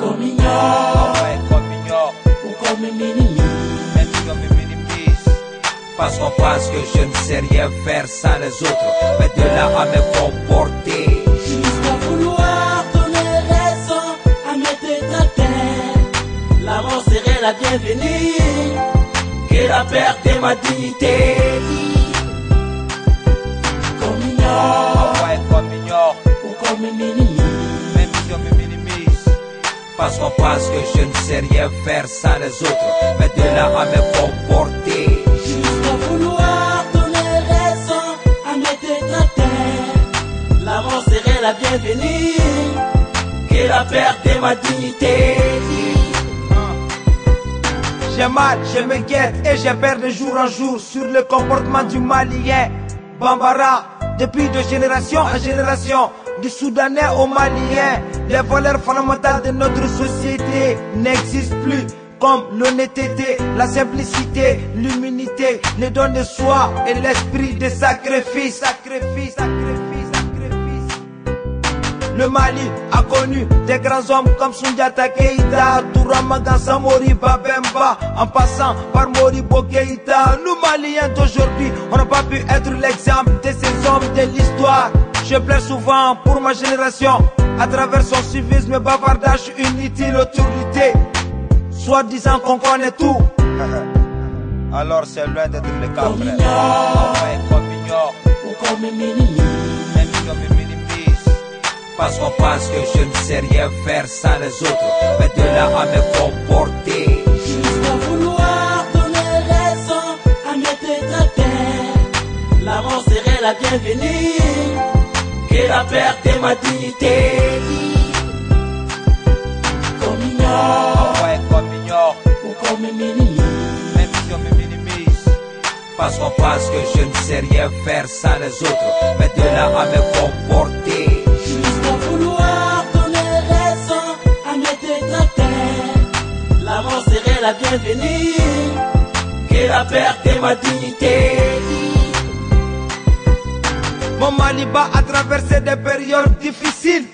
Comme ignore, ouais, comme ignore, ou comme minimise. même si on me minimise. Parce qu'on pense que je ne sais rien faire sans les autres, mais de là à me comporter. Jusqu'à vouloir donner raison à mes détracteurs. La mort serait la bienvenue, que la perte de ma dignité. Comme ignore, Ouais, comme ignore, ou comme minimise. même si on me minimise. Parce qu'on pense que je ne sais rien faire sans les autres, mais de là à me comporter. Jusqu'à vouloir donner raison à mes détracteurs. La mort serait la bienvenue, que la perte de ma dignité. J'ai mal, je me guette et j'ai peur de jour en jour sur le comportement du Malien. Bambara, depuis de génération en génération, du Soudanais au Malien, les valeurs fondamentales de notre société n'existent plus. Comme l'honnêteté, la simplicité, l'humilité, le don de soi et l'esprit de sacrifice. Le Mali a connu des grands hommes comme Soundiata Keïta, Touramagan Samori Babemba, en passant par Moribo Keïta. Nous Maliens d'aujourd'hui, on n'a pas pu être l'exemple de ces hommes de l'histoire. Je pleure souvent pour ma génération, à travers son civisme et bavardage inutile, autorité, soi-disant qu'on connaît tout. Alors c'est loin d'être le cas, Comme frère. ignore, Ouais, comme ignore, ou comme minimise. même si on me minimise. Parce qu'on pense que je ne sais rien faire sans les autres, mais de là à me comporter. Jusqu'à vouloir donner raison à mes détracteurs. La mort serait la bienvenue, que la perte de ma dignité. Comme ignore, Ouais, comme ignore, ou comme minimise. même si on me minimise. Parce qu'on pense que je ne sais rien faire sans les autres, mais de là à me comporter. Jusqu'à vouloir donner raison à mes détracteurs. La mort serait la bienvenue, que la perte de ma dignité. Mon Maliba a traversé des périodes difficiles,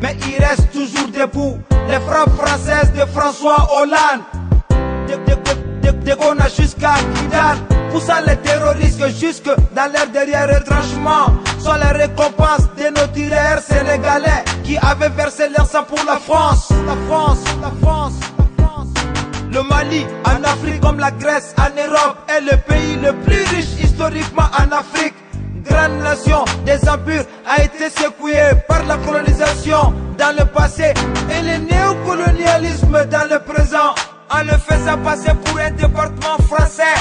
mais il reste toujours debout. Les frappes françaises de François Hollande, de Gona jusqu'à Kidal, poussant les terroristes jusque dans leur derrière retranchement, sont les récompenses de nos tireurs sénégalais qui avaient versé leur sang pour la France. Le Mali en Afrique comme la Grèce en Europe est le pays le plus riche historiquement en Afrique. Grande nation des empires a été secouée par la colonisation dans le passé et le néocolonialisme dans le présent, en le faisant passer pour un département français.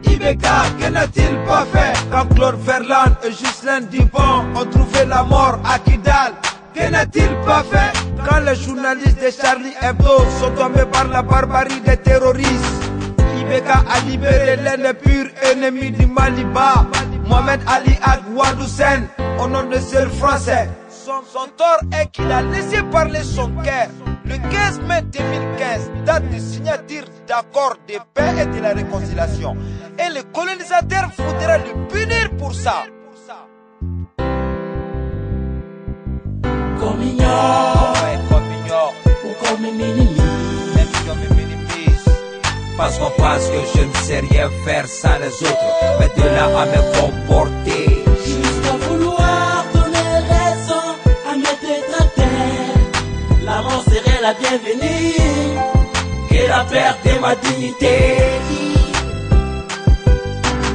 Ibeka, que n'a-t-il pas fait quand Claude Verlaine et Ghislaine Dibon ont trouvé la mort à Kidal? Que n'a-t-il pas fait quand les journalistes de Charlie Hebdo sont tombés par la barbarie des terroristes? Ibeka a libéré l'un pur ennemi du Maliba, Mohamed Ali Agwadoussen, au nom de seul français. Son tort est qu'il a laissé parler son cœur. Le 15 mai 2015, date de signature d'accord de paix et de la réconciliation. Et le colonisateur voudra le punir pour ça. Comme ignore, Ouais, comme ignore, ou comme minimise. même si on me minimise. Parce qu'on pense que je ne sais rien faire sans les autres, mais de là à me comporter. Jusqu'à vouloir donner raison à mes détracteurs. La mort serait la bienvenue, que la perte de ma dignité.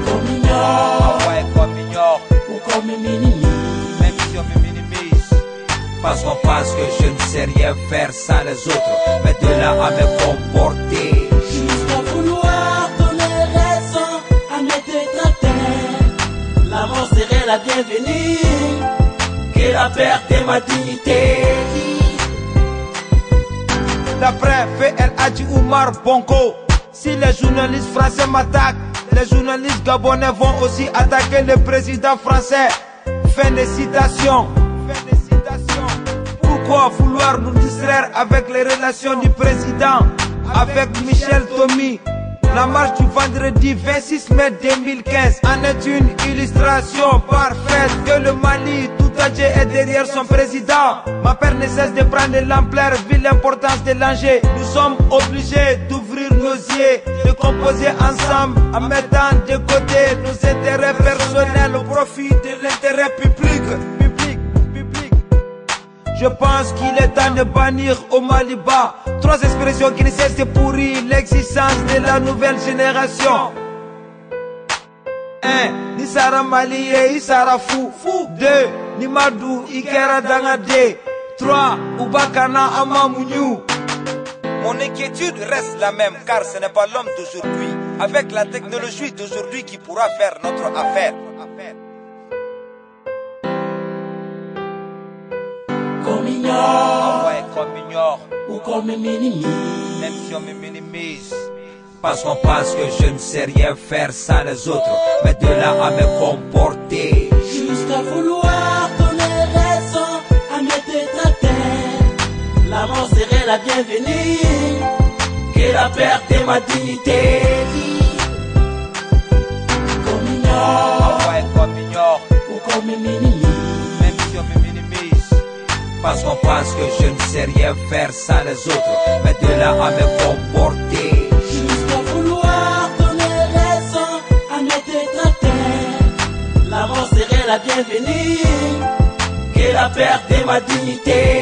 Comme ignore, Ouais, comme ignore, ou comme minimise. même si on me minimise. Parce qu'on pense que je ne sais rien faire sans les autres, mais de là à me comporter. Jusqu'à vouloir donner raison à mes détracteurs. La mort serait la bienvenue, que la perte de ma dignité. D'après F.L. Hadji Oumar Bongo, si les journalistes français m'attaquent, les journalistes gabonais vont aussi attaquer le président français. Fin de citation. Pourquoi vouloir nous distraire avec les relations du président avec Michel Tomi, La marche du vendredi 26 mai 2015 en est une illustration parfaite que le Mali tout âgé est derrière son président. Ma père ne cesse de prendre l'ampleur vu l'importance de l'enjeu. Nous sommes obligés d'ouvrir nos yeux, de composer ensemble en mettant de côté nos intérêts personnels au profit de l'intérêt public. Je pense qu'il est temps de bannir au Maliba 3 expressions qui ne cessent de pourrir l'existence de la nouvelle génération. 1. Ni sara Malié, sara fou. 2. Ni Madou, Ikera Dangade. 3. Ubakana Amamouniou. Mon inquiétude reste la même car ce n'est pas l'homme d'aujourd'hui avec la technologie d'aujourd'hui qui pourra faire notre affaire. Qu'on m'ignore, Ouais, qu'on m'ignore, ou qu'on me minimise. même si on me minimise. Parce qu'on pense que je ne sais rien faire sans les autres, mais de là à me comporter. Jusqu'à vouloir donner raison à mes détracteurs. La mort serait la bienvenue, que la perte de ma dignité. Qu'on m'ignore, Ouais, qu'on m'ignore, ou qu'on me minimise. même si on me minimise. Parce qu'on pense que je ne sais rien faire sans les autres, mais de là à me comporter. Jusqu'à vouloir donner raison à mes détracteurs. La mort serait la bienvenue, que la perte de ma dignité.